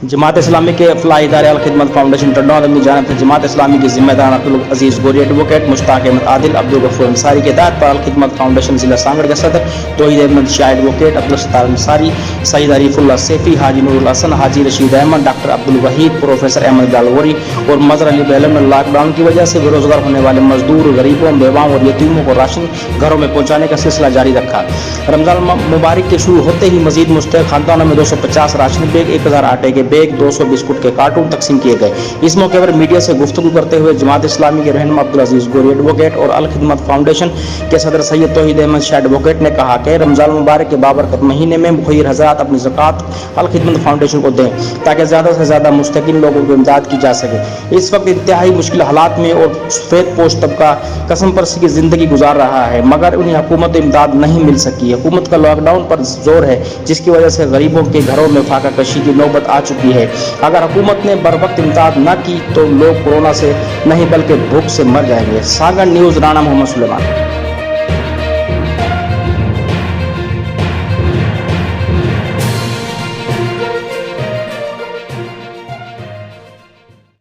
जमात इस्लामी के फलाही इदारे अल खिदमत फाउंडेशन टंडौर की जानिब से जमात इस्लामी की जिम्मेदार अब्दुल अजीज गोरी एडवोकेट मुश्ताक अहमद आदिल अब्दुल गफूर अंसारी के हिदायत पर अल खिदमत फाउंडेशन जिला सांगड़ के सदर तौहीद अहमद शाह एडवोकेट अब्दुल सत्तार अंसारी सईद अरीफुल्लाह सैफी हाजी नूरुल हसन हाजी रशीद अहमद डॉक्टर अब्दुल वहीद प्रोफेसर अहमद गालवरी और मजर अली बेलम ने लॉकडाउन की वजह से बेरोजगार होने वाले मजदूर गरीबों बेवाओं और यतीमों को राशन घरों में पहुंचाने का सिलसिला जारी रखा। रमजान मुबारक के शुरू होते ही मजीद मुस्तहक खानदानों में 250 राशन बैग 1000 आटे के बैग 200 बिस्कुट के कार्टून तकसीम किए गए। इस मौके पर मीडिया से गुफ्तगू करते हुए जमात इस्लामी के रहनुमा अब्दुल अजीज गोरी एडवोकेट और अल खिदमत फाउंडेशन के सदर सैयद तौहीद अहमद शाह एडवोकेट ने कहा कि रमजान मुबारक के बाबरकत महीने में मुखिर हजरात अपनी ज़कात अल खिदमत फाउंडेशन को दें ताकि ज़्यादा से ज़्यादा मुस्तकिन लोगों को इमदाद की जा सके। इस वक्त इंतहाई मुश्किल हालात में और सफेद पोश तबका कसम परसी की ज़िंदगी गुजार रहा है मगर उन्हें हुकूमत इमदाद नहीं मिल सकी। हुकूमत का लॉकडाउन पर जोर है जिसकी वजह से गरीबों के घरों में फाका कशी की नौबत आ चुकी है। अगर हुकूमत ने बर वक्त इमदाद न की तो लोग कोरोना से नहीं बल्कि भूख से मर जाएंगे। सागर न्यूज़ राणा मोहम्मद सुलेमान।